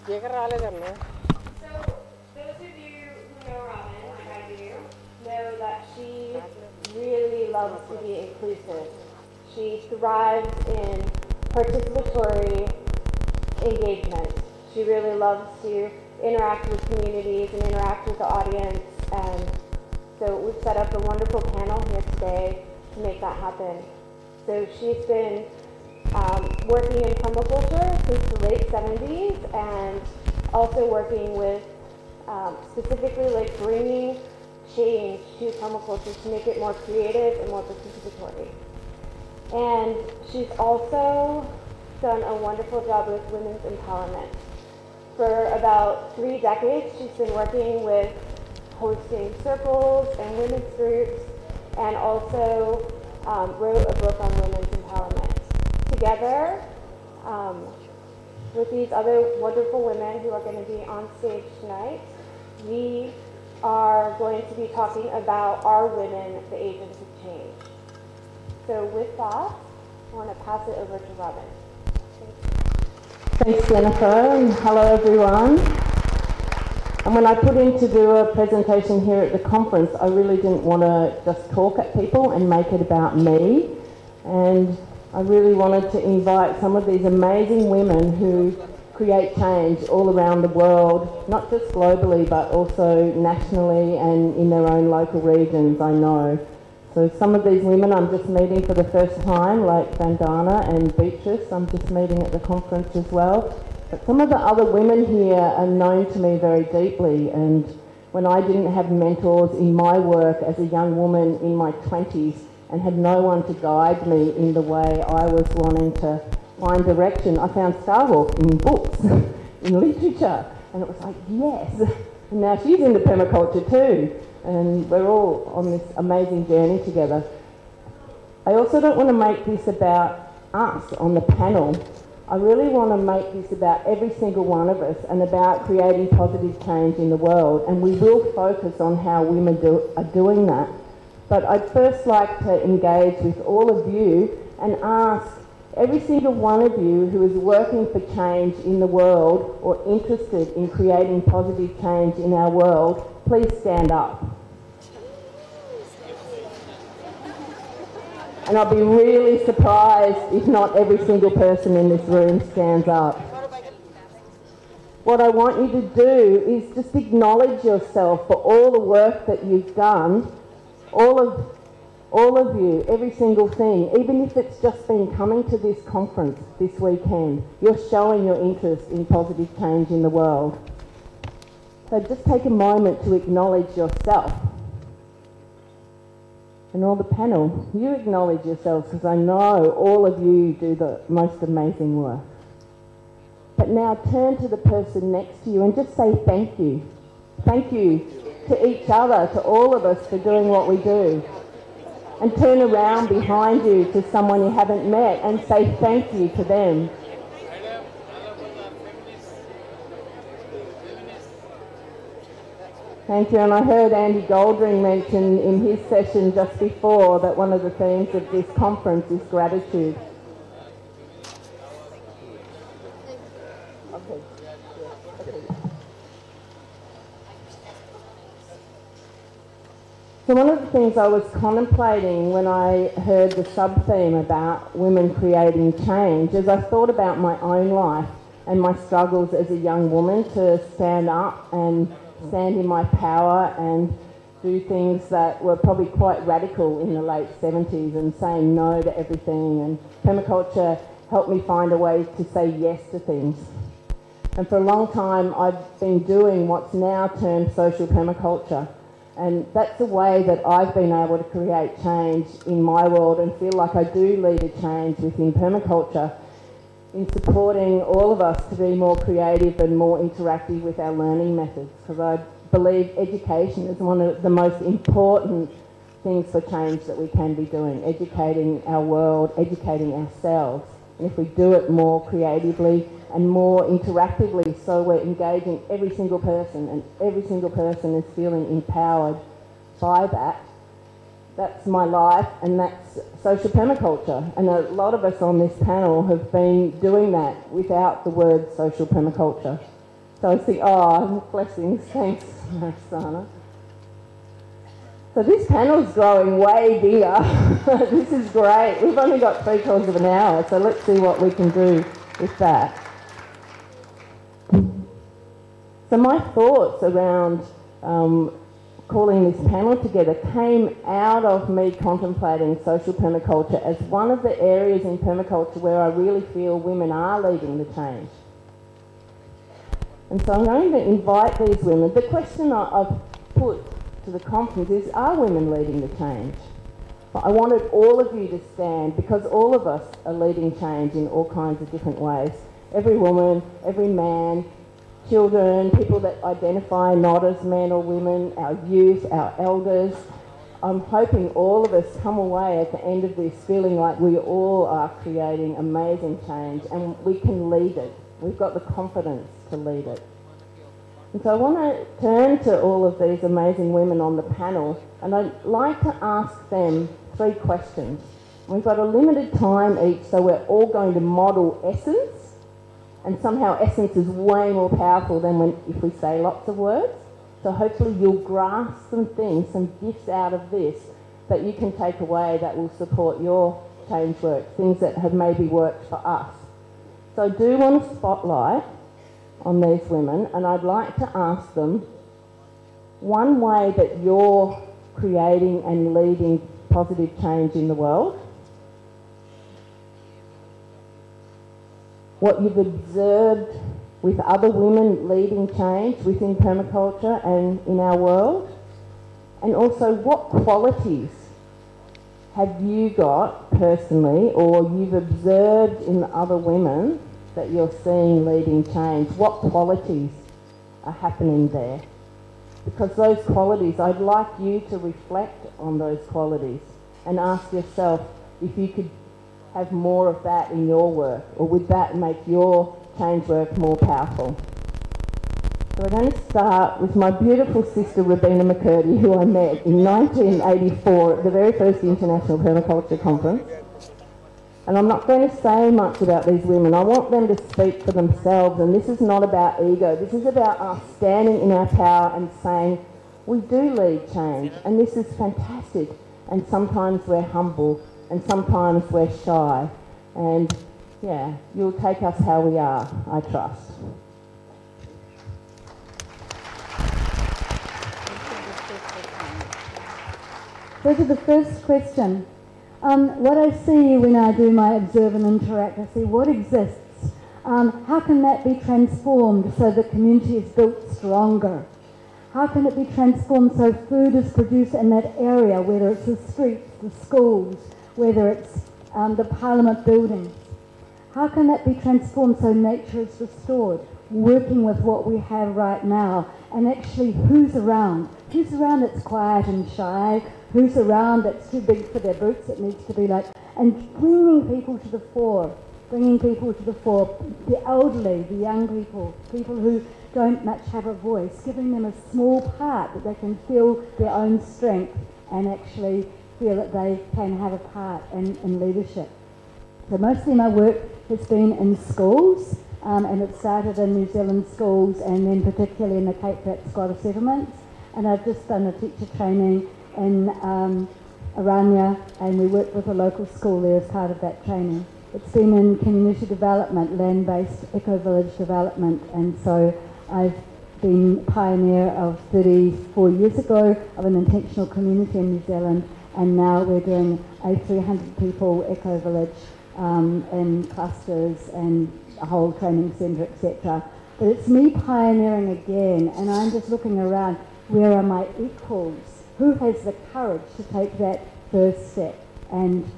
So, those of you who know Robin, like I do, know that she really loves to be inclusive. She thrives in participatory engagement. She really loves to interact with communities and interact with the audience, and so we've set up a wonderful panel here today to make that happen. So she's been working in permaculture since the late 70s, and also working with specifically like bringing change to permaculture to make it more creative and more participatory. And she's also done a wonderful job with women's empowerment. For about 3 decades, she's been working with hosting circles and women's groups, and also wrote a book on women's empowerment. Together, with these other wonderful women who are going to be on stage tonight, we are going to be talking about Are Women the Agents of Change? So with that, I want to pass it over to Robin. Thanks, Jennifer, and hello everyone. And when I put in to do a presentation here at the conference, I really didn't want to just talk at people and make it about me. And I really wanted to invite some of these amazing women who create change all around the world, not just globally, but also nationally and in their own local regions, I know. So some of these women I'm just meeting for the first time, like Vandana and Beatrice, I'm just meeting at the conference as well. But some of the other women here are known to me very deeply, and when I didn't have mentors in my work as a young woman in my 20s and had no one to guide me in the way I was wanting to find direction, I found Starhawk in books, in literature, and it was like, yes. And now she's into permaculture too, and we're all on this amazing journey together. I also don't want to make this about us on the panel. I really want to make this about every single one of us and about creating positive change in the world, and we will focus on how women are doing that. But I'd first like to engage with all of you and ask every single one of you who is working for change in the world or interested in creating positive change in our world, please stand up. And I'll be really surprised if not every single person in this room stands up. What I want you to do is just acknowledge yourself for all the work that you've done, all of you, every single thing, even if it's just been coming to this conference this weekend. You're showing your interest in positive change in the world. So just take a moment to acknowledge yourself. And all the panel, you acknowledge yourselves, because I know all of you do the most amazing work. But now turn to the person next to you and just say thank you. Thank you to each other, to all of us for doing what we do. And turn around behind you to someone you haven't met and say thank you to them. Thank you, and I heard Andy Goldring mention in his session just before that one of the themes of this conference is gratitude. Okay. So one of the things I was contemplating when I heard the sub-theme about women creating change is I thought about my own life and my struggles as a young woman to stand up and stand in my power and do things that were probably quite radical in the late 70s and saying no to everything, and permaculture helped me find a way to say yes to things. And for a long time I've been doing what's now termed social permaculture, and that's a way that I've been able to create change in my world and feel like I do lead a change within permaculture in supporting all of us to be more creative and more interactive with our learning methods, because I believe education is one of the most important things for change that we can be doing, educating our world, educating ourselves. And if we do it more creatively and more interactively, so we're engaging every single person and every single person is feeling empowered by that, that's my life, and that's social permaculture. And a lot of us on this panel have been doing that without the word social permaculture. So I was thinking, oh, blessings, thanks, Sana. So this panel's growing way bigger. This is great. We've only got 3/4 of an hour, so let's see what we can do with that. So my thoughts around calling this panel together came out of me contemplating social permaculture as one of the areas in permaculture where I really feel women are leading the change. And so I'm going to invite these women. The question I've put to the conference is, are women leading the change? But I wanted all of you to stand, because all of us are leading change in all kinds of different ways. Every woman, every man, children, people that identify not as men or women, our youth, our elders. I'm hoping all of us come away at the end of this feeling like we all are creating amazing change and we can lead it. We've got the confidence to lead it. And so I want to turn to all of these amazing women on the panel, and I'd like to ask them 3 questions. We've got a limited time each, so we're all going to model essence, and somehow essence is way more powerful than if we say lots of words. So hopefully you'll grasp some things, some gifts out of this that you can take away that will support your change work, things that have maybe worked for us. So I do want to spotlight on these women, and I'd like to ask them one way that you're creating and leading positive change in the world, what you've observed with other women leading change within permaculture and in our world, and also what qualities have you got personally or you've observed in other women that you're seeing leading change? What qualities are happening there? Because those qualities, I'd like you to reflect on those qualities and ask yourself if you could have more of that in your work, or would that make your change work more powerful? So we're going to start with my beautiful sister Robina McCurdy, who I met in 1984 at the very first International Permaculture Conference. And I'm not going to say much about these women. I want them to speak for themselves, and this is not about ego. This is about us standing in our power and saying, we do lead change, and this is fantastic. And sometimes we're humble, and sometimes we're shy. And yeah, you'll take us how we are, I trust. So to the first question. What I see when I do my observe and interact, I see what exists. How can that be transformed so the community is built stronger? How can it be transformed so food is produced in that area, whether it's the streets, the schools, whether it's the parliament buildings? How can that be transformed so nature is restored, working with what we have right now, and actually who's around? Who's around that's quiet and shy? Who's around that's too big for their boots, it needs to be like, and bringing people to the fore, the elderly, the young people, people who don't much have a voice, giving them a small part that they can feel their own strength and actually feel that they can have a part in leadership. So mostly my work has been in schools, and it started in New Zealand schools and then particularly in the Cape Flat Squatter settlements, and I've just done a teacher training in Aranya, and we worked with a local school there as part of that training. It's been in community development, land-based eco-village development, and so I've been pioneer of 34 years ago of an intentional community in New Zealand, and now we're doing a 300 people eco-village in clusters and a whole training centre, etc. But it's me pioneering again, and I'm just looking around, where are my equals? Who has the courage to take that first step and,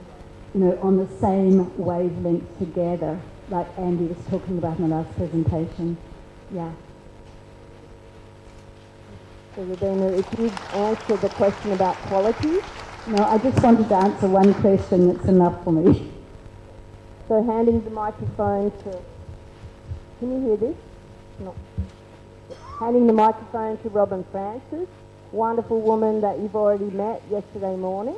you know, on the same wavelength together, like Andy was talking about in the last presentation. Yeah. So Robina, if you answer the question about qualities. No, I just wanted to answer one question, that's enough for me. So handing the microphone to, can you hear this? No. Handing the microphone to Robin Francis, wonderful woman that you've already met yesterday morning.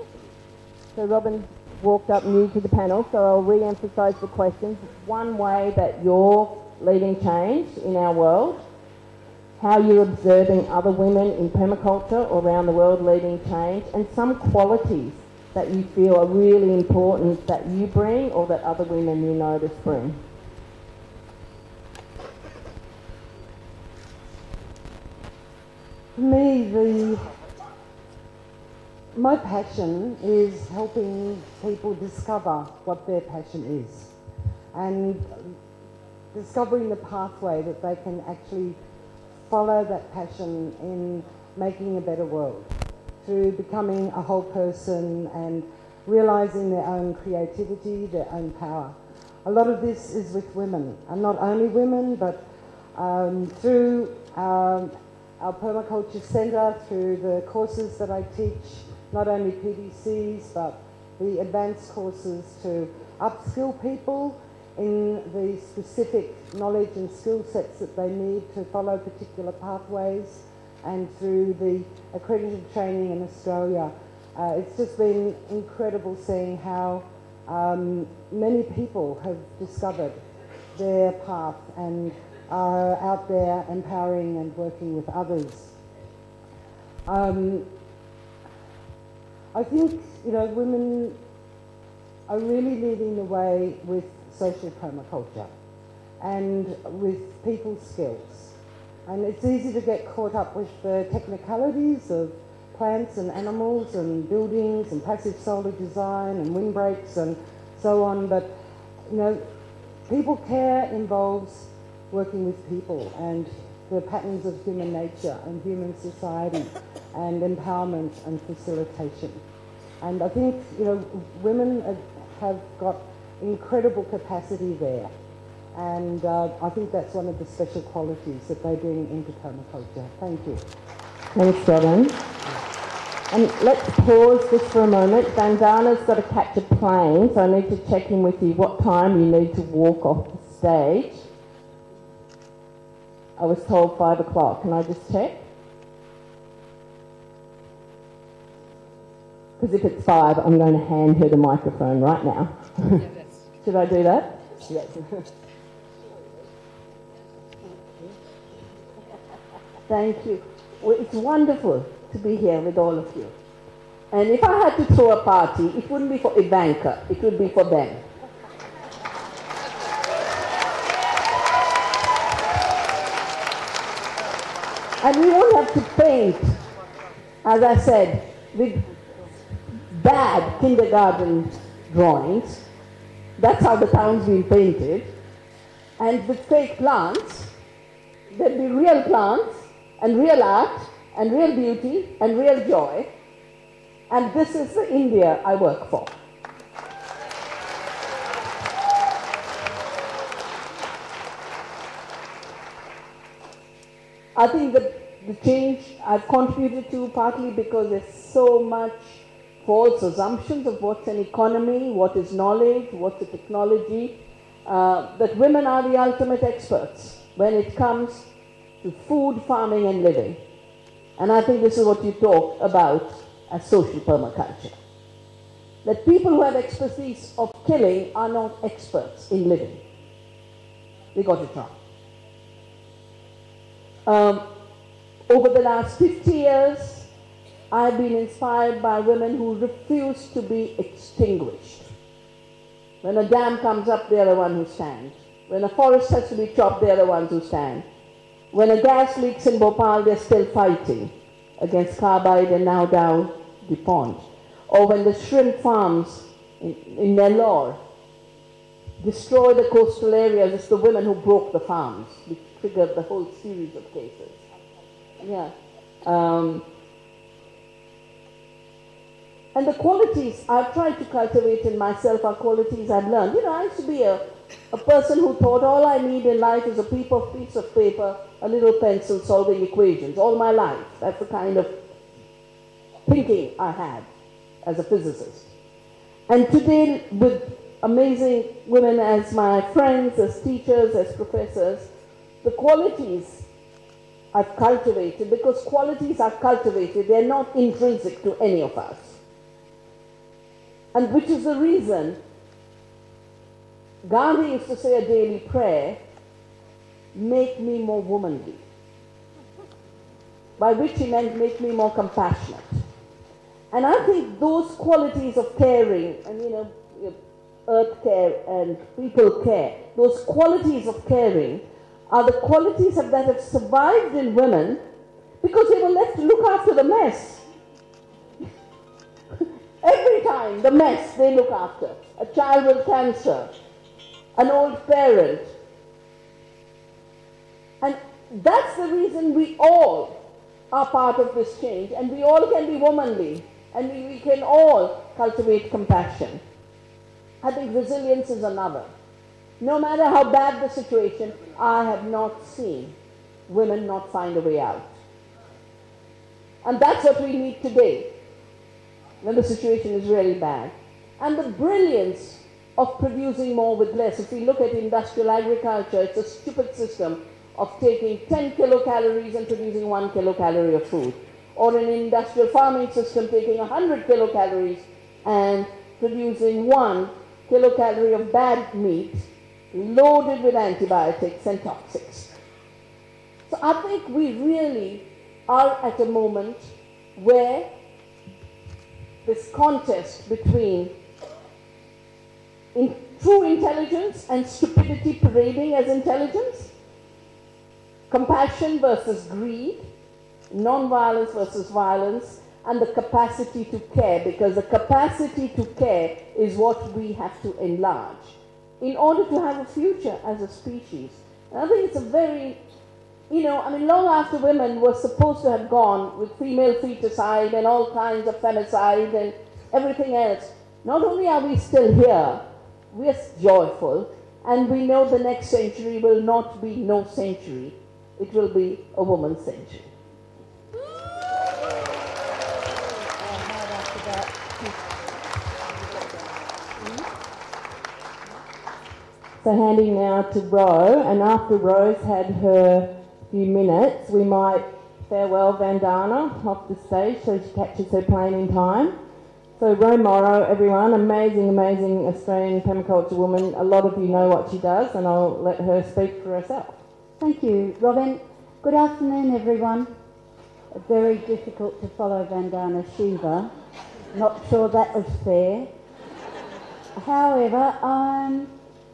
So Robin walked up new to the panel, so I'll re-emphasise the questions. One way that you're leading change in our world, how you're observing other women in permaculture or around the world leading change, and some qualities that you feel are really important that you bring or that other women you notice bring. For me, my passion is helping people discover what their passion is and discovering the pathway that they can actually follow that passion in making a better world, through becoming a whole person and realising their own creativity, their own power. A lot of this is with women, and not only women, but through our Permaculture Centre, through the courses that I teach, not only PDCs, but the advanced courses to upskill people in the specific knowledge and skill sets that they need to follow particular pathways, and through the accredited training in Australia. It's just been incredible seeing how many people have discovered their path and are out there empowering and working with others. I think, you know, women are really leading the way with social permaculture and with people's skills. And it's easy to get caught up with the technicalities of plants and animals and buildings and passive solar design and windbreaks and so on, but you know, people care involves working with people and the patterns of human nature and human society and empowerment and facilitation. And I think, you know, women have got incredible capacity there, and I think that's one of the special qualities that they bring into permaculture. Thank you. Thanks, Robin. And let's pause just for a moment. Vandana's got to catch a plane, so I need to check in with you what time you need to walk off the stage. I was told 5 o'clock. Can I just check? Because if it's 5, I'm going to hand her the microphone right now. Should I do that? Yes. Thank you. Well, it's wonderful to be here with all of you. And if I had to throw a party, it wouldn't be for Ivanka, it would be for them. And we won't have to paint, as I said, with bad kindergarten drawings. That's how the town's been painted. And with fake plants, there'll be real plants and real art and real beauty and real joy. And this is the India I work for. I think the change I've contributed to partly because there's so much false assumptions of what's an economy, what is knowledge, what's a technology, that women are the ultimate experts when it comes to food, farming and living. And I think this is what you talk about as social permaculture. That people who have expertise of killing are not experts in living. We got it wrong. Over the last 50 years, I've been inspired by women who refuse to be extinguished. When a dam comes up, they're the one who stands. When a forest has to be chopped, they're the ones who stand. When a gas leaks in Bhopal, they're still fighting against carbide and now down DuPont. Or when the shrimp farms in Nellore destroy the coastal areas, it's the women who broke the farms, which triggered the whole series of cases. Yeah. And the qualities I've tried to cultivate in myself are qualities I've learned. You know, I used to be a person who thought all I need in life is a piece of paper, a little pencil, solving equations, all my life. That's the kind of thinking I had as a physicist. And today, with amazing women as my friends, as teachers, as professors, the qualities I've cultivated, because qualities are cultivated, they're not intrinsic to any of us. And which is the reason Gandhi used to say a daily prayer, make me more womanly. by which he meant make me more compassionate. And I think those qualities of caring and, earth care and people care, those qualities of caring are the qualities that have survived in women because they were left to look after the mess. Every time, the mess they look after. A child with cancer, an old parent. And that's the reason we all are part of this change, and we all can be womanly, and we can all cultivate compassion. I think resilience is another. No matter how bad the situation, I have not seen women not find a way out. And that's what we need today, when the situation is really bad. And the brilliance of producing more with less. If we look at industrial agriculture, it's a stupid system of taking 10 kilocalories and producing 1 kilocalorie of food. Or an industrial farming system taking 100 kilocalories and producing 1 kilocalorie of bad meat loaded with antibiotics and toxics. So I think we really are at a moment where this contest between true intelligence and stupidity parading as intelligence, compassion versus greed, non-violence versus violence, and the capacity to care, because the capacity to care is what we have to enlarge in order to have a future as a species. And I think it's a very, long after women were supposed to have gone with female feticide and all kinds of femicide and everything else, not only are we still here, we are joyful, and we know the next century will not be no century. It will be a woman's century. So handing now to Ro, and after Ro's had her few minutes, we might farewell Vandana off the stage so she catches her plane in time. So Ro Morrow, everyone, amazing, amazing Australian permaculture woman. A lot of you know what she does, and I'll let her speak for herself. Thank you, Robin. Good afternoon, everyone. Very difficult to follow Vandana Shiva. Not sure that was fair. However,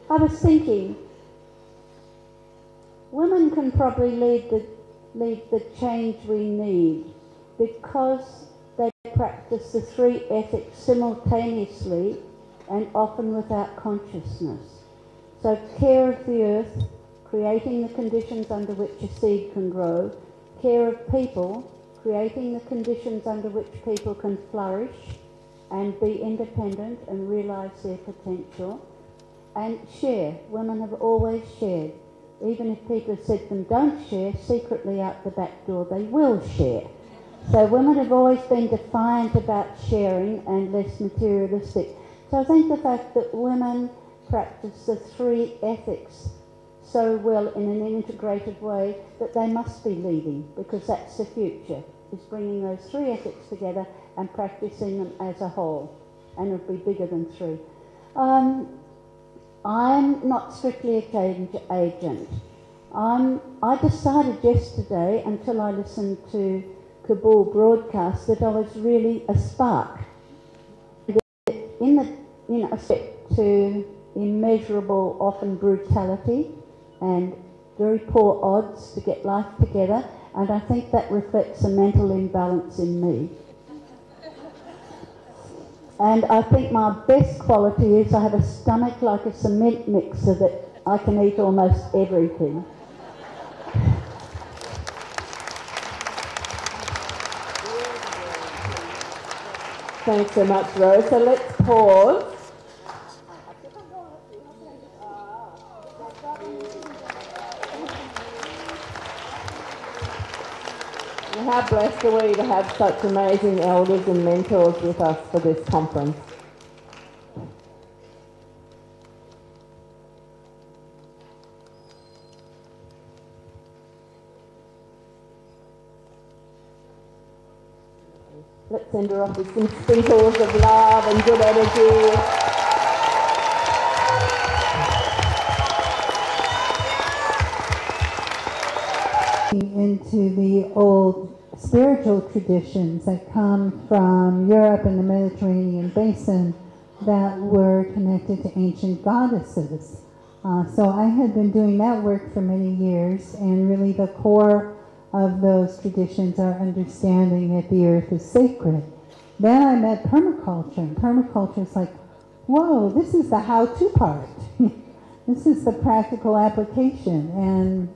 I was thinking, women can probably lead the change we need because they practice the three ethics simultaneously and often without consciousness. So care of the earth, creating the conditions under which a seed can grow, care of people, creating the conditions under which people can flourish and be independent and realise their potential, and share. Women have always shared. Even if people have said to them, don't share, secretly out the back door they will share. So women have always been defiant about sharing and less materialistic. So I think the fact that women practice the three ethics so well in an integrated way that they must be leading, because that's the future, is bringing those three ethics together and practicing them as a whole, and it'll be bigger than three. I'm not strictly a change agent. I decided yesterday, until I listened to Kabul broadcast, that I was really a spark. In the, a step to immeasurable, often brutality and very poor odds to get life together, and I think that reflects a mental imbalance in me. And I think my best quality is I have a stomach like a cement mixer that I can eat almost everything. Thanks so much, Ro. So let's pause. How blessed are we to have such amazing elders and mentors with us for this conference. Let's send her off with some sprinkles of love and good energy. Into the old spiritual traditions that come from Europe and the Mediterranean basin that were connected to ancient goddesses. So I had been doing that work for many years, and really the core of those traditions are understanding that the earth is sacred. Then I met permaculture, and permaculture is like, whoa, this is the how-to part. This is the practical application. And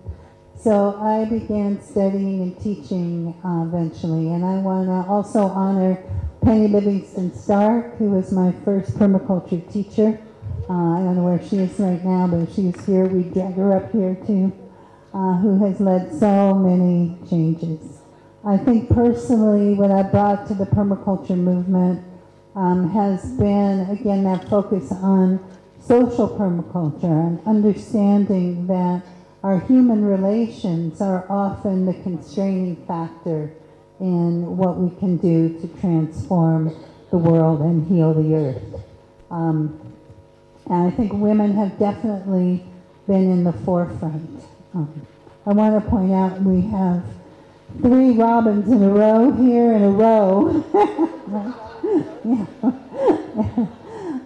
so I began studying and teaching eventually. And I want to also honor Penny Livingston-Stark, who was my first permaculture teacher. I don't know where she is right now, but she is here. We drag her up here too, who has led so many changes. I think personally what I brought to the permaculture movement has been, again, that focus on social permaculture and understanding that our human relations are often the constraining factor in what we can do to transform the world and heal the earth. And I think women have definitely been in the forefront. I want to point out we have 3 Robins in a row here in a row. Yeah.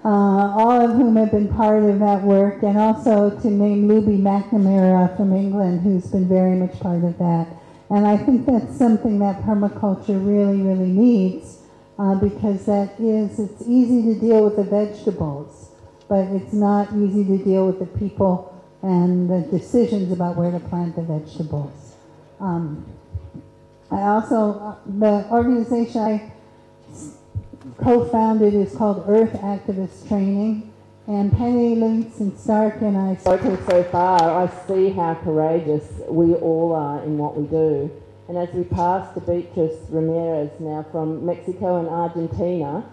All of whom have been part of that work, and also to name Luby McNamara from England, who's been very much part of that. And I think that's something that permaculture really, really needs, because it's easy to deal with the vegetables, but it's not easy to deal with the people and the decisions about where to plant the vegetables. I also, the organization I co-founded is called Earth Activist Training, and Penny Livingston-Stark and I Spoken so far, I see how courageous we all are in what we do. And as we pass to Beatriz Ramirez now from Mexico and Argentina,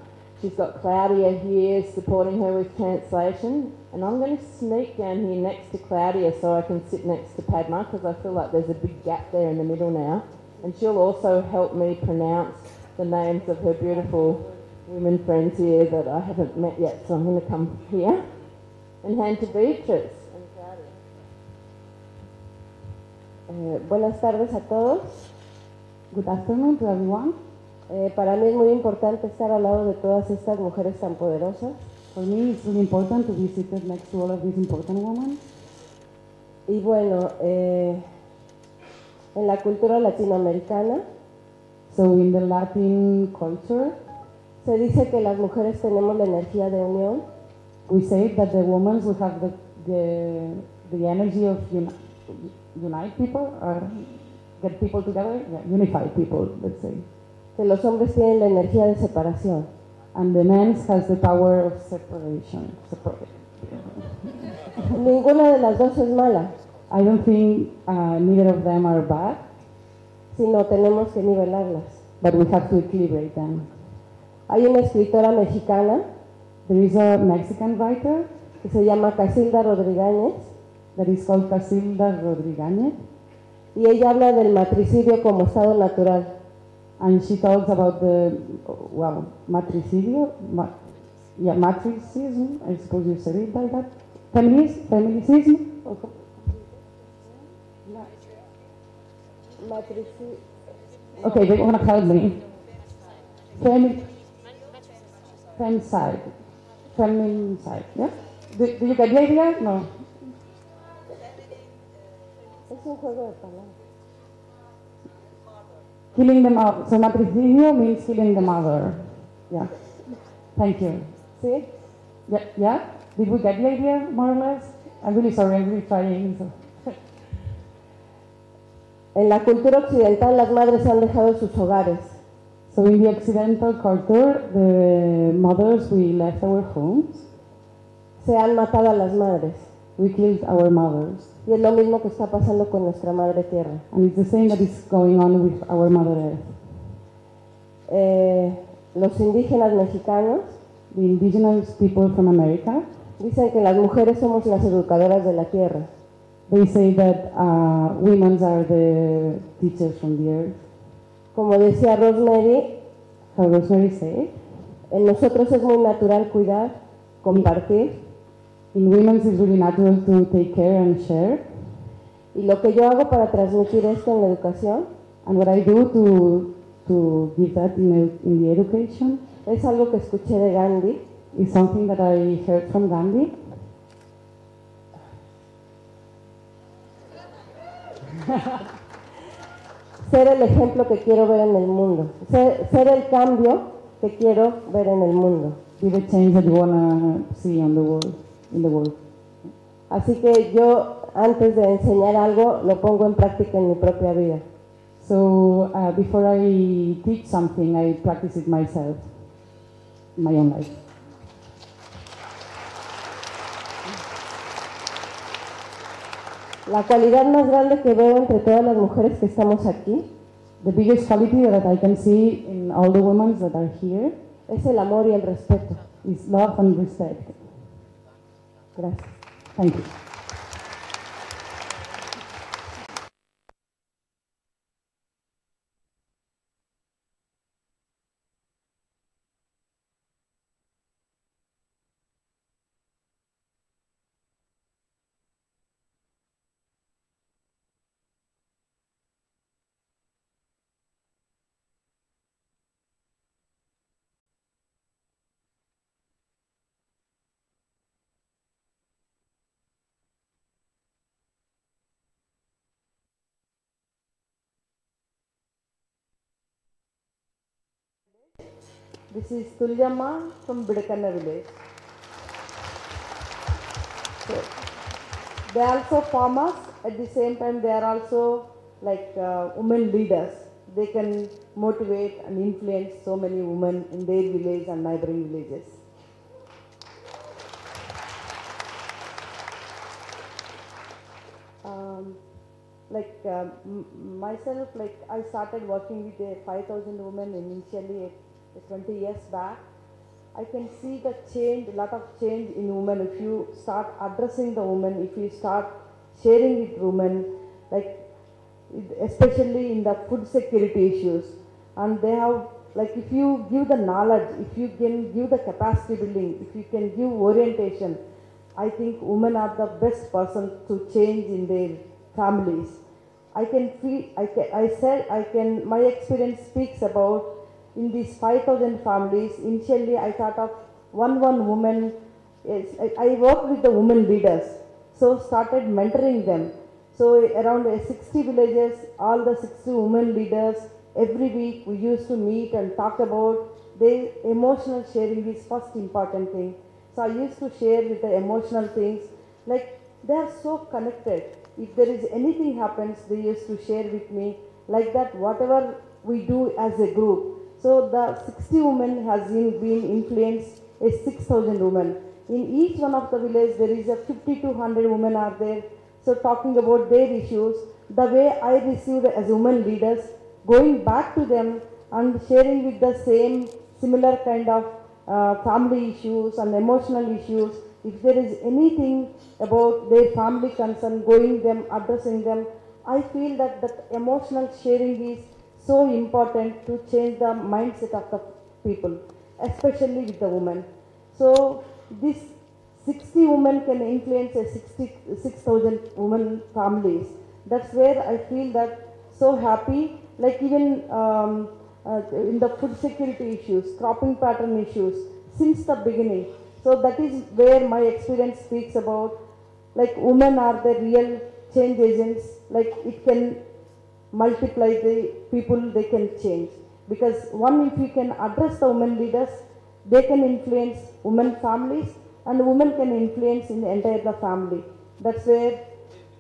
she's got Claudia here supporting her with translation, and I'm going to sneak down here next to Claudia so I can sit next to Padma, because I feel like there's a big gap there in the middle now. And she'll also help me pronounce the names of her beautiful women friends here that I haven't met yet, so I'm going to come here and hand to Beatriz. Buenas tardes a todos. Good afternoon to everyone. Para mí es muy importante estar al lado de todas estas mujeres tan poderosas. For me, it's really important to be seated next to all of these important women. Y bueno, en la cultura latinoamericana, so in the Latin culture, se dice que las mujeres tenemos la energía de unión. We say that the women will have the energy of unite people, or get people together, unify people, let's say. Que los hombres tienen la energía de separación. And the men has the power of separation. Ninguna de las dos es mala. I don't think neither of them are bad, sino tenemos que nivelarlas. But we have to equilibrate them. Hay una escritora mexicana, there is a Mexican writer que se llama Casilda Rodríguez, that is called Casilda Rodríguez, y ella habla del matricidio como estado natural. And she talks about the, matricidio, matricism, I suppose you said it like that. Feminicism? Okay, they're going to help me. Femicide, yeah? Do you get the idea? No. Es un juego de palabras. Killing them out. So matricidio means killing the mother. Yeah. Thank you. ¿Sí? Yeah? Did we get the idea, more or less? I'm really sorry, I'm really trying. So. En la cultura occidental, las madres han dejado sus hogares. So in the Occidental culture, the mothers, we left our homes. Se han matado a las madres. We killed our mothers. Y es lo mismo que está pasando con nuestra madre tierra. And it's the same that is going on with our Mother Earth. Los indígenas mexicanos, the indigenous people from America, dicen que las mujeres somos las educadoras de la tierra. They say that women are the teachers from the earth. Como decía Rosemary, how Rosemary said, en nosotros es muy natural cuidar, compartir. In women it's really natural to take care and share. Y lo que yo hago para transmitir esto en la educación, And what I do to give that in the education es algo que escuché de Gandhi, is something that I heard from Gandhi. ser el ejemplo que quiero ver en el mundo, ser el cambio que quiero ver en el mundo. Be the change that you want to see on the world, in the world. Así que yo, antes de enseñar algo, lo pongo en práctica en mi propia vida. So before I teach something, I practice it myself, in my own life. La cualidad más grande que veo entre todas las mujeres que estamos aquí, the biggest quality that I can see in all the women that are here, es el amor y el respeto. is love and respect. Gracias. Thank you. This is Tulyamma from Bidakana village. So, they are also farmers, at the same time they are also like women leaders. They can motivate and influence so many women in their village and neighboring villages. Myself, I started working with 5,000 women initially 20 years back. I can see the change, a lot of change in women. If you start addressing the women, if you start sharing with women, especially in the food security issues, and they have, if you give the knowledge, if you can give the capacity building, if you can give orientation, I think women are the best person to change in their families. I can feel, my experience speaks about in these 5,000 families. Initially I thought of one woman. I worked with the women leaders, so started mentoring them. So around 60 villages, all the 60 women leaders, every week we used to meet and talk about their emotional sharing is first important thing. So I used to share with the emotional things, they are so connected. If there is anything happens, they used to share with me, like that whatever we do as a group. So the 60 women has been influenced as 6,000 women. In each one of the villages there is a 50 to 100 women are there. So talking about their issues, the way I received as women leaders, going back to them and sharing with the similar kind of family issues and emotional issues. If there is anything about their family concern, going them, addressing them, I feel that emotional sharing is so important to change the mindset of the people, especially with the women. So this 60 women can influence a 6,000 women families. That's where I feel that so happy, even in the food security issues, cropping pattern issues, since the beginning. So that is where my experience speaks about, women are the real change agents, it can multiply the people, they can change. Because if you can address the women leaders, they can influence women families, and women can influence in the entire family. That's where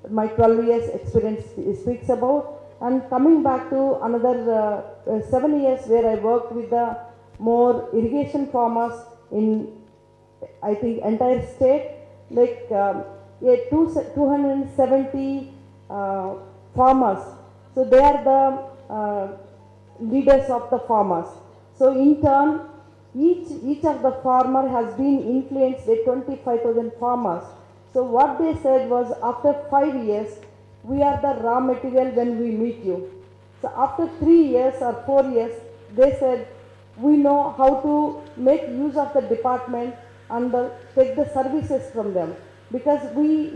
my 12 years experience speaks about. And coming back to another 7 years where I worked with the more irrigation farmers in, I think, entire state, 270 farmers. So they are the leaders of the farmers. So in turn, each of the farmer has been influenced by 25,000 farmers. So what they said was, after 5 years, we are the raw material when we meet you. So after 3 years or 4 years, they said, we know how to make use of the department and take the services from them. Because we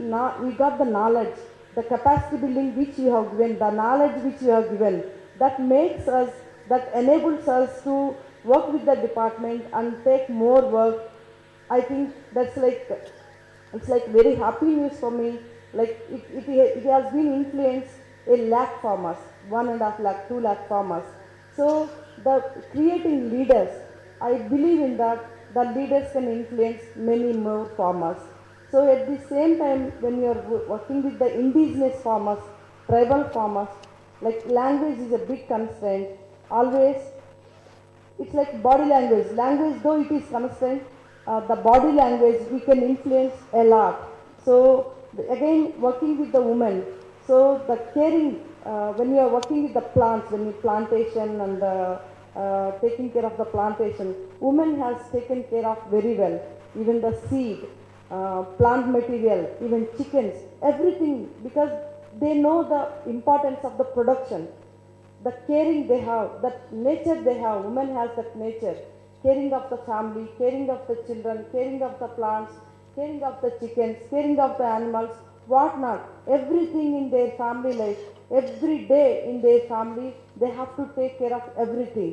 got the knowledge, the capacity building which you have given, the knowledge which you have given, that makes us, that enables us to work with the department and take more work. I think that's like, it's like very happy news for me. Like it has been influenced a lakh farmers, 1.5 lakh, 2 lakh farmers. So the creating leaders, I believe in that the leaders can influence many more farmers. So at the same time, when you are working with the indigenous farmers, tribal farmers, like language is a big constraint. Always, it's like body language. Language, though it is constraint, the body language we can influence a lot. So again, working with the women. So the caring, when you are working with the plants, when you plantation and taking care of the plantation, women has taken care of very well. Even the seed, plant material, even chickens, everything, because they know the importance of the production. The caring they have, that nature they have, women has that nature, caring of the family, caring of the children, caring of the plants, caring of the chickens, caring of the animals, what not, everything in their family life, every day in their family, they have to take care of everything.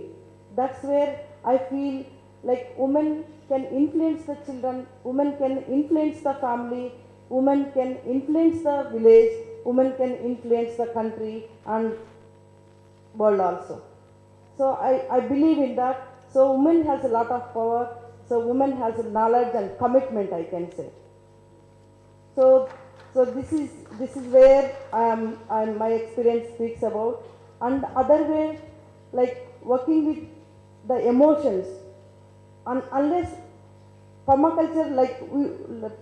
That's where I feel like women can influence the children, women can influence the family, women can influence the village, women can influence the country and world also. So I believe in that. So women has a lot of power. So women has knowledge and commitment, I can say. So this is where my experience speaks about. And other way, like working with the emotions. Unless permaculture, like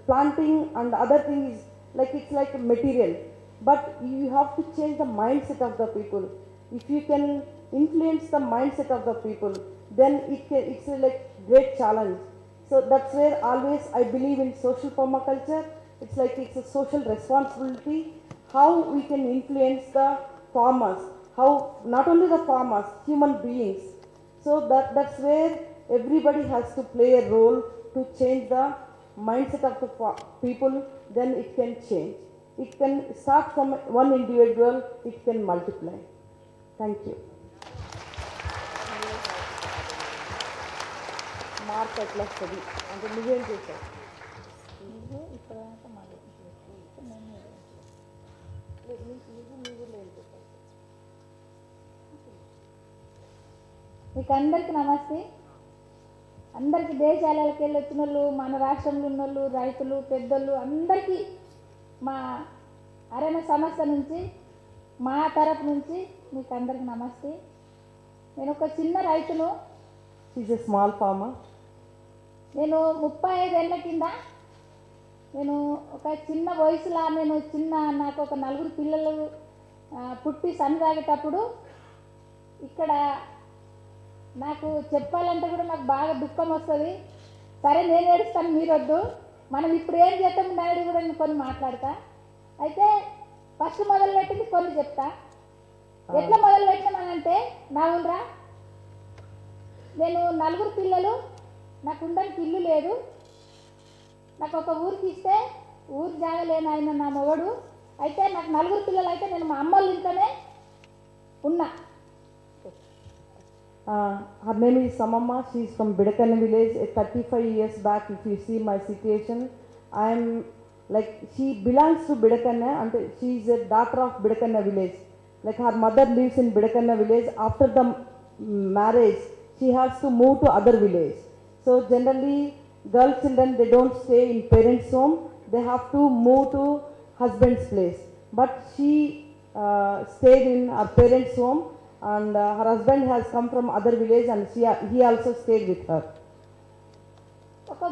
planting and other things, like it's like a material. But you have to change the mindset of the people. If you can influence the mindset of the people, then it's a like great challenge. So that's where always I believe in social permaculture. It's like it's a social responsibility. How we can influence the farmers, how not only the farmers, human beings. So that's where everybody has to play a role to change the mindset of the people. Then it can change. It can start from one individual. It can multiply. Thank you. Mark ఎట్లా వస్తుంది అంటే నువ్వేం చేసావు? మీకు అందరికీ నమస్తే. అందరికీ దేశాలకు వెళ్ళి వచ్చిన వాళ్ళు, మన రాష్ట్రంలో ఉన్న వాళ్ళు, రైతులు, పెద్దలు అందరికీ మా అరణ్య సంస్థ నుంచి, మా తరపు నుంచి మీకు అందరికీ నమస్తే. నేను ఒక చిన్న రైతును. She is a small farmer. నేను 35 ఏళ్ళ కింద నేను ఒక చిన్న వయసులో నాకు ఒక 4 పిల్లలు పుట్టి సన్నదాగేటప్పుడు ఇక్కడ నాకు చెప్పాలంటే కూడా నాకు బాగా దుఃఖం వస్తుంది. సరే నేను ఏడుస్తాను, మీరు వద్దు, మనం ఇప్పుడు ఏం చేస్తాం డాడీ కూడా నేను కొన్ని మాట్లాడతా. అయితే ఫస్ట్ మొదలుపెట్టింది కొన్ని చెప్తా. ఎట్లా మొదలుపెట్టినామనంటే, నా ఊళ్ళరా నేను 4 పిల్లలు, నాకు ఉండడానికి ఇల్లు లేదు. నాకు ఒక ఊరికి ఇస్తే ఊరు జాగలేని ఆయన నా మొగడు. అయితే నాకు 4 పిల్లలు. అయితే నేను మా అమ్మోళ్ళ ఇంట్లోనే ఉన్నా. Her name is Samamma. She is from Bidakanna village. 35 years back, if you see my situation, I am like, she belongs to Bidakanna and she is a daughter of Bidakanna village. Like her mother lives in Bidakanna village. After the marriage, she has to move to other village. So generally, girl children, they don't stay in parents' home. They have to move to husband's place. But she stayed in her parents' home, and her husband has come from other village, and he also stayed with her. ఒక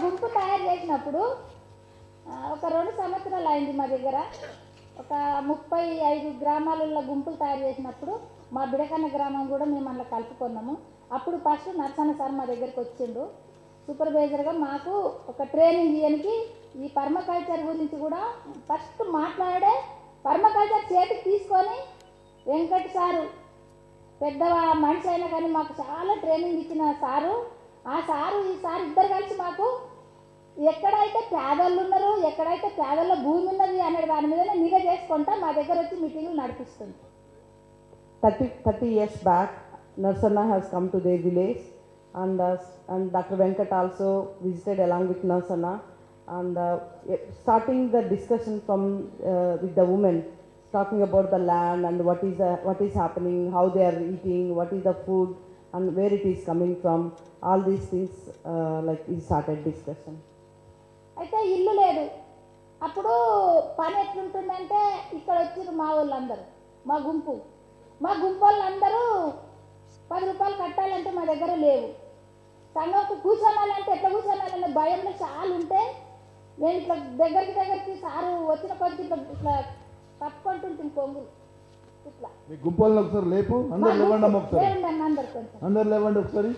గుంపు తయారు చేసినప్పుడు ఒక 2 సంవత్సరాలు అయింది. మా దగ్గర ఒక 35 గ్రామాలలో గుంపులు తయారు చేసినప్పుడు మా బిడకన్న గ్రామం కూడా మేము అందులో కలుపుకున్నాము. అప్పుడు ఫస్ట్ నర్సన్న సార్ మా దగ్గరికి వచ్చిండు సూపర్వైజర్గా. మాకు ఒక ట్రైనింగ్ ఇవ్వడానికి ఈ పర్మకల్చర్ గురించి కూడా ఫస్ట్ మాట్లాడే పర్మకల్చర్ చేతికి తీసుకొని వెంకట్ సారు పెద్ద మనిషి అయినా కానీ మాకు చాలా ట్రైనింగ్ ఇచ్చిన సారు. ఆ సారు ఈ సారు ఇద్దరు కలిసి మాకు ఎక్కడైతే పేదలు ఉన్నారో ఎక్కడైతే పేదల్లో భూమి ఉన్నది అనే దాని మీదనే నిఘా చేసుకుంటా మా దగ్గర వచ్చి మీటింగ్లు నడిపిస్తుంది. 30 years back, Narsanna has come to their village, and Dr. Venkat also visited along with Narsanna, and starting the discussion from with the women, talking about the land and what is happening, how they are eating, what is the food, and where it is coming from. All these things, like we started discussion. అయితే ఇల్లు లేదు. అప్పుడు పని ఎట్లుంటుందంటే ఇక్కడ వచ్చారు మా వాళ్ళందరూ, మా గుంపు వాళ్ళందరూ 10 రూపాయలు కట్టాలంటే మా దగ్గర లేవు. సంఘంకు కూర్చోనాలంటే ఎట్లా కూర్చోనాలనే భయంలో చాలా ఉంటే నేను ఇట్లా దగ్గరికి సారు వచ్చిన కొద్ది ఇట్లా తప్పుకుంటుంటుంది కొంగులు ఇట్లా. మీ గుంపులను ఒకసారి లేపు, అందరు లేవండి అమ్మ ఒకసారి, అందరు కొంచెం అందరు లేవండి ఒకసారి,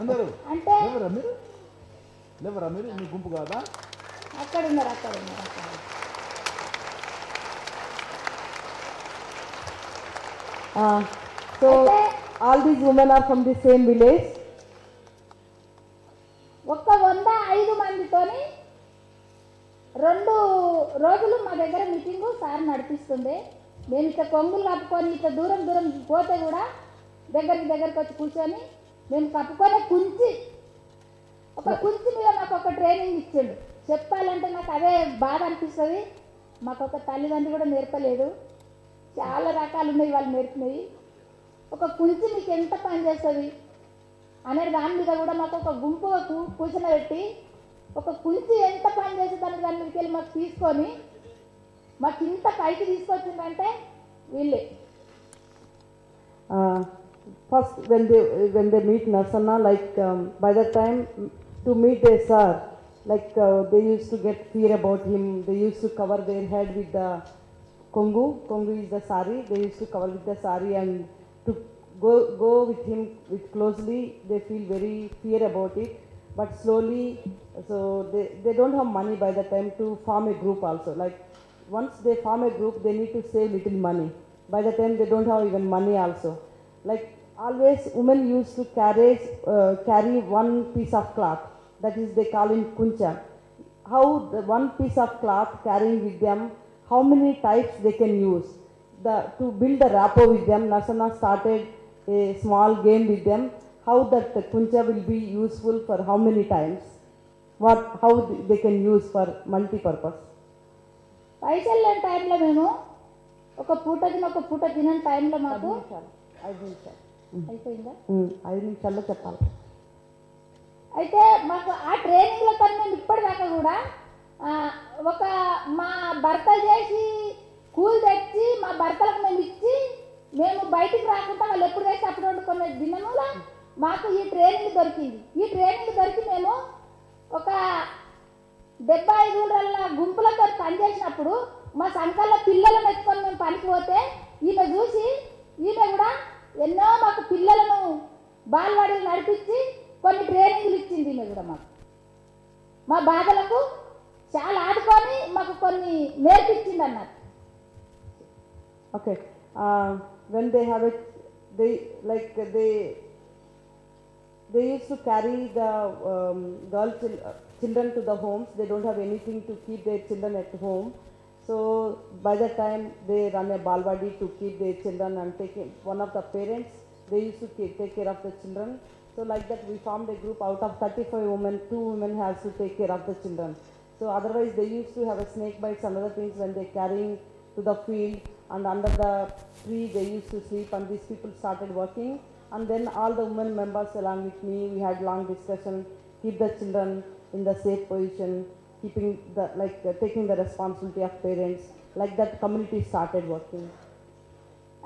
అందరూ అంటే లేవరా మీరు మీ గుంపు కాదా? అక్కడ ఉన్నారు. So all these women are from the same village. ఒక్క 105 మందితోని 2 రోజులు మా దగ్గర మీటింగు సార్ నడిపిస్తుండే. మేము ఇట్లా కొంగులు కప్పుకొని ఇట్లా దూరం పోతే కూడా దగ్గరికి వచ్చి కూర్చొని మేము కప్పుకొని ఒక కుంచి మీద మాకు ఒక ట్రైనింగ్ ఇచ్చిండు. చెప్పాలంటే నాకు అదే బాధ అనిపిస్తుంది. మాకు ఒక తల్లిదండ్రులు కూడా నేర్పలేదు. చాలా రకాలు ఉన్నాయి వాళ్ళు నేర్పినవి. ఒక కుంచి మీకు ఎంత పని చేస్తుంది అనే దాని మీద కూడా మాకు ఒక గుంపు కూర్చోబెట్టి ఒక కుంచి ఎంత పని చేస్తుంది దాని మీదకి వెళ్ళి మాకు తీసుకొని మాకు ఇంత పైకి తీసుకొచ్చిందంటే వీళ్ళే. First, when they meet Narsanna, like by that time to meet their sir, like they used to get fear about him. They used to cover their head with the kongu. Kongu is the sari. They used to cover with the sari, and to go with him with closely, they feel very fear about it. But slowly, so they don't have money by the time to form a group also. Like once they form a group, they need to save little money. By the time they don't have even money also. Like always, women used to carry one piece of cloth. That is, they call it kuncha. How the one piece of cloth carrying with them, how many types they can use. To build the rapport with them, Narsanna started a small game with them. How that the kuncha will be useful for how many times. How they can use for multi-purpose. పైసలు లేని టైంలో మేము ఒక పూట తినని టైంలో మాకు 5 నిమిషాలు అయిపోయిందా? 5 నిమిషాల్లో చెప్పాలి. అయితే మాకు ఆ ట్రైనింగ్లతో మేము ఇప్పటిదాకా కూడా ఒక మా భర్తలు చేసి కూలి తెచ్చి మా భర్తలకు మేము ఇచ్చి మేము బయటికి రాకుండా వాళ్ళు ఎప్పుడు చేసి అప్పుడు వండుకునే దినములో మాకు ఈ ట్రైనింగ్ దొరికింది. ఈ ట్రైనింగ్ దొరికి మేము ఒక 75 గుంపులతో పనిచేసినప్పుడు మా సంఘాల పిల్లలను ఎత్తుకొని మేము పనికి పోతే ఈమె చూసి ఈమె కూడా ఎన్నో మాకు పిల్లలను బాలవాడీలు నడిపించి కొన్ని ట్రైనింగ్లు ఇచ్చింది. ఈమె కూడా మాకు మా బాధలకు చాలా ఆడుకొని మాకు కొన్ని నేర్పించింది అన్నట్టు. Okay. When they have it, they used to carry the children to the homes. They don't have anything to keep their children at home. So by that time they run a balwadi to keep their children and one of the parents, they used to take care of the children. So like that we formed a group. Out of 35 women, 2 women has to take care of the children. So otherwise they used to have a snake bites and other things when they carrying to the field, and under the tree they used to sleep, and these people started working. And then all the women members along with me, we had long discussion, keep the children in the safe position, taking the responsibility of parents. Like that community started working.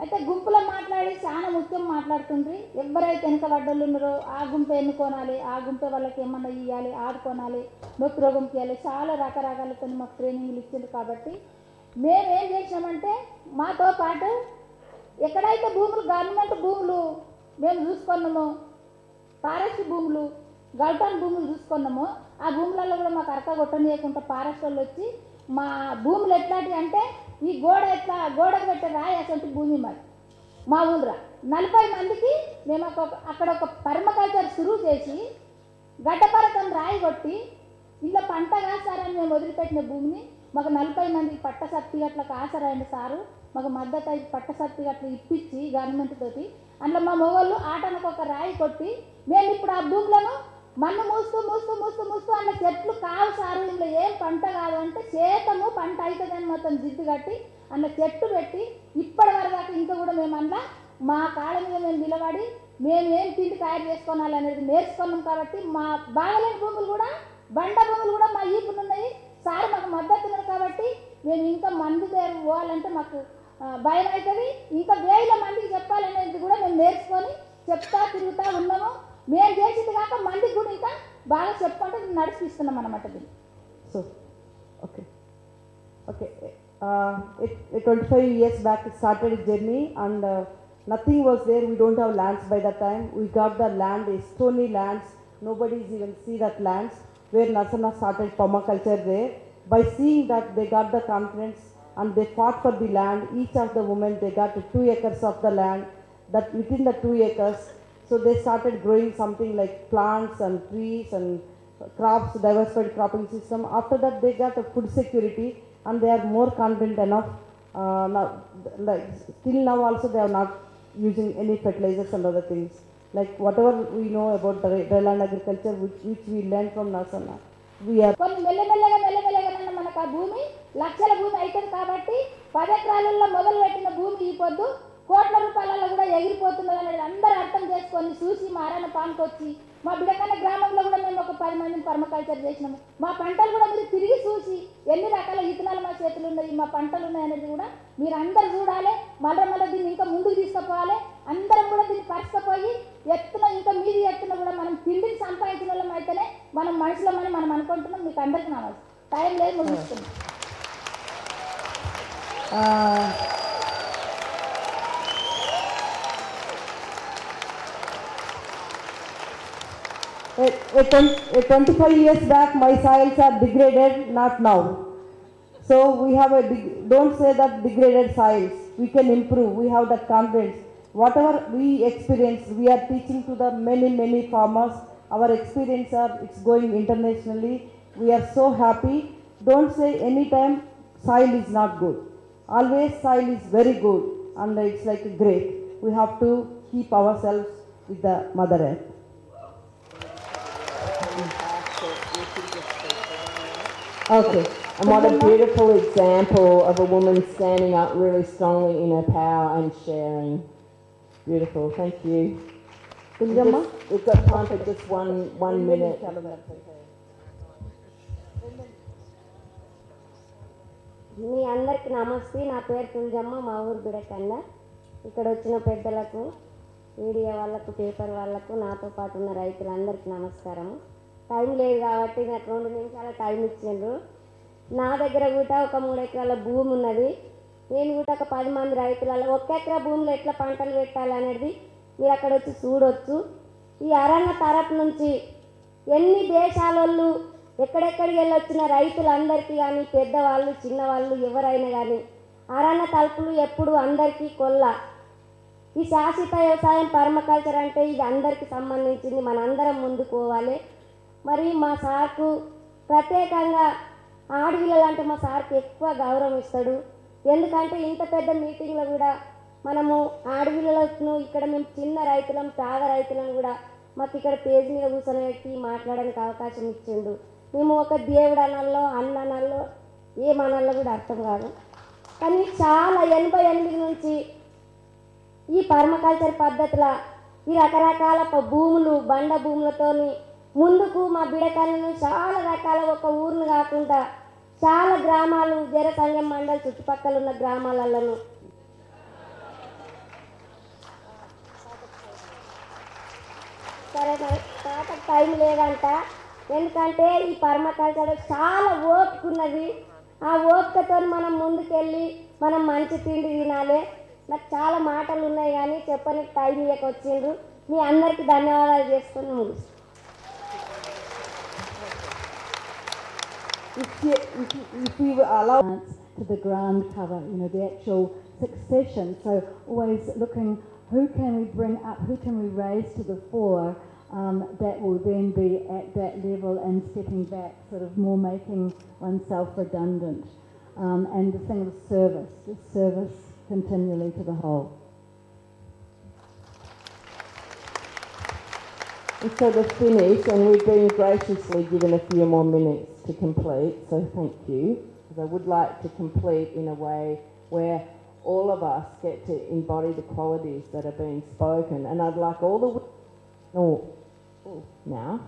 అయితే గుంపులో మాట్లాడి చాలా ముఖ్యం మాట్లాడుతుంది. ఎవరైతే వెనక వడ్డలు ఉన్నారో ఆ గుంపు ఎన్నుకోనాలి, ఆ గుంపు వాళ్ళకి ఏమన్నా ఇవ్వాలి, ఆడుకోనాలి, నొప్పి రోగంకి ఇవ్వాలి, చాలా రకరకాలతో మాకు ట్రైనింగ్లు ఇచ్చింది. కాబట్టి మేమేం చేసామంటే మాతో పాటు ఎక్కడైతే భూములు గవర్నమెంట్ భూములు మేము చూసుకున్నామో, ఫారెస్ట్ భూములు, గల్టాన్ భూములు చూసుకున్నామో ఆ భూములలో కూడా మాకు అరక కొట్టనీయకుండా ఫారెస్ట్ వాళ్ళు వచ్చి మా భూములు ఎట్లాంటివి అంటే ఈ గోడకు పెట్టే రాయి అసలు భూమి మా ఊళ్ళో 40 మందికి మేము అక్కడ ఒక పర్మకల్చర్ షురూ చేసి గడ్డపారతో రాయి కొట్టి ఇలా పంట కాసారని మేము వదిలిపెట్టిన భూమిని మాకు 40 మందికి పట్ట సర్టిఫికెట్లకు ఆసరైంది సారు, మాకు మద్దతు పట్ట సర్టిఫికెట్లు ఇప్పించి గవర్నమెంట్ తోటి అందులో మా మొగోళ్ళు ఆటనకు ఒక రాయి కొట్టి మేము ఇప్పుడు ఆ భూములను మన్ను మూస్తూ మూస్తూ మూస్తూ మూస్తూ అందులో చెట్లు కావు సారు, ఇందులో ఏం పంట కాదు అంటే చేతము పంట అవుతుందని మొత్తం జిద్దు కట్టి అందులో చెట్టు పెట్టి ఇప్పటి వరకు దాకా ఇంకా కూడా మేము అందులో మా కాళ్ళ మీద మేము నిలబడి మేము ఏం తిండి తయారు చేసుకోవాలి అనేది నేర్చుకున్నాం. కాబట్టి మా బాగలేని భూములు కూడా బండ భూములు కూడా మా ఈపులు ఉన్నాయి సార్, మాకు మద్దతు ఉన్నారు. కాబట్టి మేము ఇంకా మంది దగ్గర పోవాలంటే మాకు భయం అవుతుంది, ఇంకా 1000 మందికి చెప్పాలనేది కూడా మేము నేర్చుకొని చెప్తా తిరుగుతూ ఉన్నాము. మేము చేసింది కాక మందికి కూడా ఇంకా బాగా చెప్పుకుంటే నడిపిస్తున్నాం అన్నమాట దీన్ని. So, okay. 25 years back it started a journey and nothing was there. We don't have lands by that time. We got the land, stony lands. Nobody is even see that lands where Nasana started permaculture there. By seeing that they got the confidence and they fought for the land. Each of the women they got 2 acres of the land. That within the 2 acres, so they started growing something like plants and trees and crops, diversified cropping system. After that they got a food security and they are more confident enough. Now, like still now also they are not using any fertilizers and other things. Like whatever we know about the dryland agriculture, which we learned from Nasana, we are. కొన్ని మెల్లమెల్లగా మనకు ఆ భూమి లక్షల భూమి అవుతుంది. కాబట్టి 10 ఎకరాలలో మొదలు పెట్టిన భూమి ఈ పొద్దు కోట్ల రూపాయలలో కూడా ఎగిరిపోతున్నది అనేది అందరూ అర్థం చేసుకొని చూసి మారాన పానుకొచ్చి మా బిడకన్న గ్రామంలో కూడా మేము ఒక 10 మందిని పర్మకల్చర్ చేసినాము. మా పంటలు కూడా మీరు తిరిగి చూసి ఎన్ని రకాల విత్తనాలు మా చేతులు ఉన్నాయి, మా పంటలు ఉన్నాయి అనేది కూడా మీరు అందరు చూడాలి. మళ్ళీ దీన్ని ఇంకా ముందుకు తీసుకుపోవాలి. అందరం కూడా దీన్ని పరచుకపోయి ఎత్తున ఇంకా మీది ఎత్తున కూడా మనం తిండిని సంపాదించిన వాళ్ళం అయితేనే మనం మనుషులమని మనం అనుకుంటున్నాం. మీకు అందరికీ నమస్తే. టైం లేదు, ముగిస్తున్నాం. A 25 years back, my soils are degraded, not now. So we have don't say that degraded soils. We can improve. We have that confidence. Whatever we experience, we are teaching to the many farmers. Our experience it's going internationally. We are so happy. Don't say anytime soil is not good. Always soil is very good and it's like great. We have to keep ourselves with the Mother Earth. Okay, and what a beautiful example of a woman standing up really strongly in her power and sharing. Beautiful, thank you. We've got time for just one minute. మీ అందరికి నమస్తే. నా పేరు తులజమ్మ, మా ఊరు బిడకన్న. ఇక్కడ వచ్చిన పెద్దలకు, media వాళ్ళకు, పేపర్ వాళ్ళకు, నాతో పాటు ఉన్న రైతులందరికీ నమస్కారము. టైం లేదు కాబట్టి నాకు 2 నిమిషాల టైం ఇచ్చిండ్రు. నా దగ్గర కూడా ఒక 3 ఎకరాల భూమి ఉన్నది. నేను కూడా ఒక 10 మంది రైతులలో 1 ఎకరా భూమిలో ఎట్లా పంటలు పెట్టాలనేది మీరు అక్కడ వచ్చి చూడవచ్చు. ఈ అరణ్య తరపు నుంచి ఎన్ని దేశాల వాళ్ళు ఎక్కడెక్కడికి వెళ్ళి వచ్చిన రైతులందరికీ కానీ పెద్దవాళ్ళు చిన్నవాళ్ళు ఎవరైనా కానీ అరణ్య తలుపులు ఎప్పుడు అందరికీ కొల్ల. ఈ శాశ్వత వ్యవసాయం పర్మకల్చర్ అంటే ఇది అందరికీ సంబంధించింది. మనందరం ముందుకు పోవాలి. మరి మా సార్కు ప్రత్యేకంగా ఆడపిల్లలంటే మా సార్కి ఎక్కువ గౌరవం ఇస్తాడు. ఎందుకంటే ఇంత పెద్ద మీటింగ్లో కూడా మనము ఆడపిల్లలను ఇక్కడ మేము చిన్న రైతులం, పేద రైతులను కూడా మాకు ఇక్కడ పేజ్ మీద కూర్చొని పెట్టి మాట్లాడడానికి అవకాశం ఇచ్చిండు. మేము ఒక దేవుడు అనాల్లో అన్న అనాల్లో ఏమనాల్లో కూడా అర్థం కాదు. కానీ చాలా 88 నుంచి ఈ పర్మకల్చర్ పద్ధతుల ఈ రకరకాల భూములు బండ భూములతోని ముందుకు మా బిడకలను చాలా రకాల ఒక ఊరును కాకుండా చాలా గ్రామాలు జర సంగం మండలి చుట్టుపక్కల ఉన్న గ్రామాలలో సరే తాతకు టైం లేదంట. ఎందుకంటే ఈ పర్మకల్చర్ చాలా ఓపిక ఉన్నది. ఆ ఓపికతో మనం ముందుకెళ్ళి మనం మంచి తిండి తినాలి. నాకు చాలా మాటలు ఉన్నాయి కానీ చెప్పడానికి టైం ఇయ్యక వచ్చిండ్రు. మీ అందరికీ ధన్యవాదాలు చేసుకొని ముగిస్తాను. If we allow to the ground cover, the actual succession. So always looking, who can we bring up, who can we raise to the fore that will then be at that level and stepping back, sort of more making oneself redundant. And the thing of service, just service continually to the whole. And so to finish, and we've been graciously given a few more minutes to complete, so thank you, because I would like to complete in a way where all of us get to embody the qualities that are being spoken. And I'd like all the now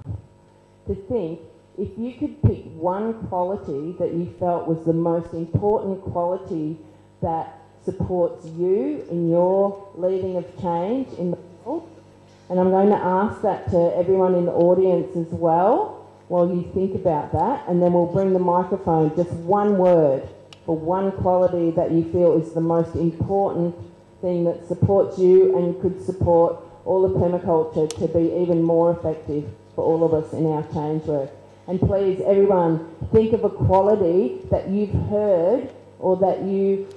to think, if you could pick one quality that you felt was the most important quality that supports you in your leading of change in the world, and I'm going to ask that to everyone in the audience as well while you think about that, and then we'll bring the microphone, just one word for one quality that you feel is the most important thing that supports you and could support all of permaculture to be even more effective for all of us in our change work. And please, everyone, think of a quality that you've heard or that you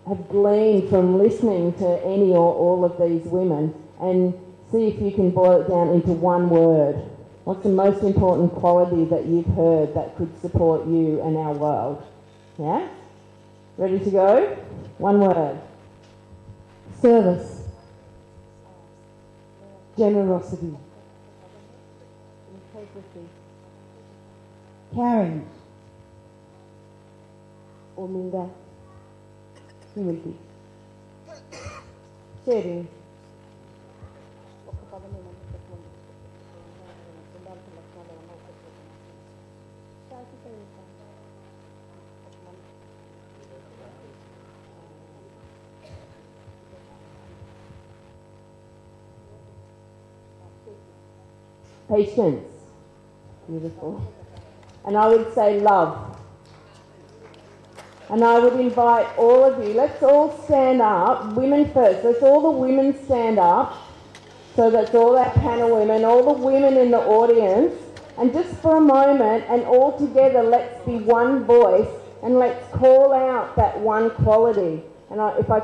have gleaned from listening to any or all of these women, and see if you can boil it down into one word. What's the most important quality that you've heard that could support you and our world? Yeah? Ready to go? One word. Service. Generosity. Integrity. Caring. Humildad. Humility. Sharing. Patience. Beautiful. And I would say love. And I would invite all of you, let's all stand up, women first, let's all the women stand up. So that's all our panel women, all the women in the audience, and just for a moment and all together let's be one voice and let's call out that one quality. And if I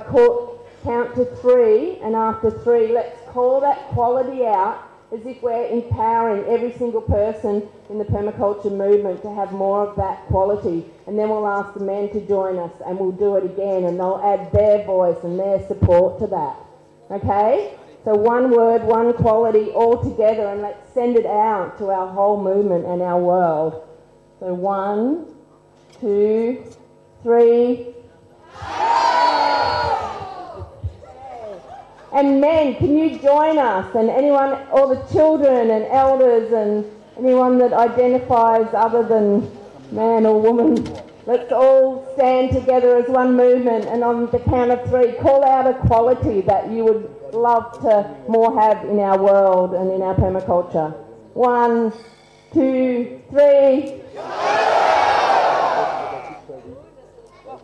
count to three, and after three, let's call that quality out as if we're empowering every single person in the permaculture movement to have more of that quality. And then we'll ask the men to join us and we'll do it again, and they'll add their voice and their support to that. Okay? So one word, one quality all together, and let's send it out to our whole movement and our world. So 1, 2, 3. And men, can you join us? And anyone, all the children and elders and anyone that identifies other than man or woman, let's all stand together as one movement, and on the count of 3, call out a quality that you would love to more have in our world and in our permaculture. 1, 2, 3.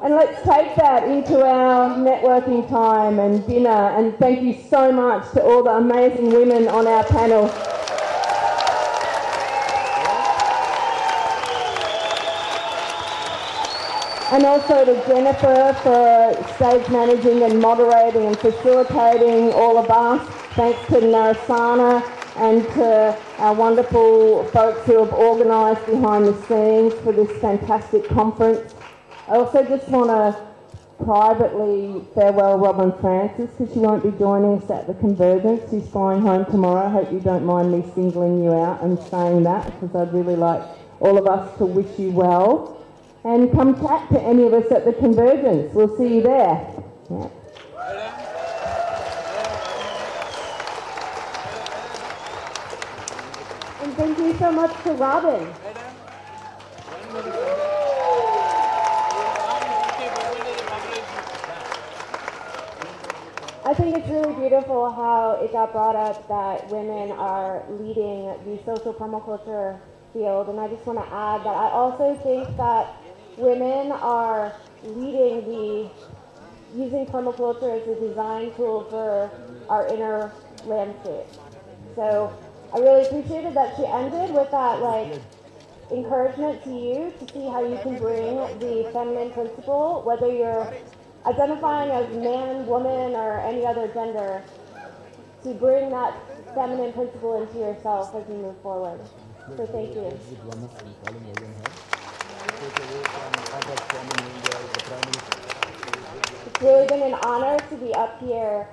And let's take that into our networking time and dinner. And thank you so much to all the amazing women on our panel. And also to Jennifer for stage managing and moderating and facilitating all of us. Thanks to Narasana and to our wonderful folks who have organised behind the scenes for this fantastic conference. I also just want to privately farewell Robin Francis, because she won't be joining us at the Convergence. She's flying home tomorrow. I hope you don't mind me singling you out and saying that, because I'd really like all of us to wish you well. And come chat to any of us at the Convergence. We'll see you there. Yeah. And thank you so much to Robin. I think it's really beautiful how it got brought up that women are leading the social permaculture field, and I just want to add that I also think that women are leading using permaculture as a design tool for our inner landscape. So I really appreciated that she ended with that encouragement to you to see how you can bring the feminine principle, whether you're identifying as man, woman, or any other gender, to bring that feminine principle into yourself as you move forward. So thank you. It's really been an honor to be up here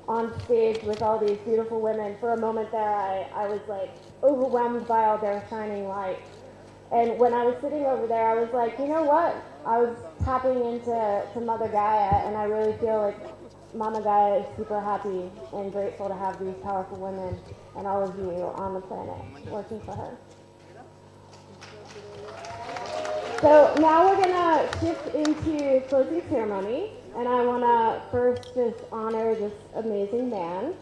on stage with all these beautiful women. For a moment there, I was like overwhelmed by all their shining light. And when I was sitting over there, I was like, you know what? I was tapping into Mother Gaia, and I really feel like Mama Gaia is super happy and grateful to have these powerful women and all of you on the planet working for her. So now we're gonna shift into closing ceremony, and I wanna first just honor this amazing man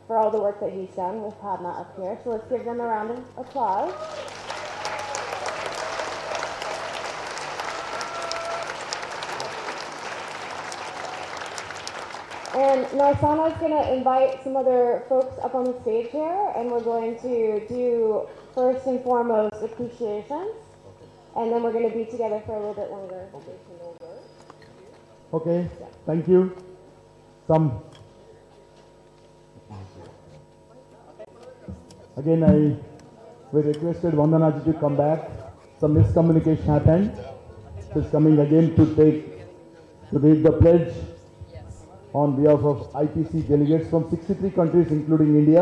for all the work that he's done with Padma up here. So let's give them a round of applause. And now Sana's going to invite some other folks up on the stage here, and we're going to do first and foremost appreciations, and then we're going to be together for a little bit longer. Okay, thank you. Again, we requested Vandana ji to come back. Some miscommunication happened. She's coming again to read the pledge on behalf of IPC delegates from 63 countries including India.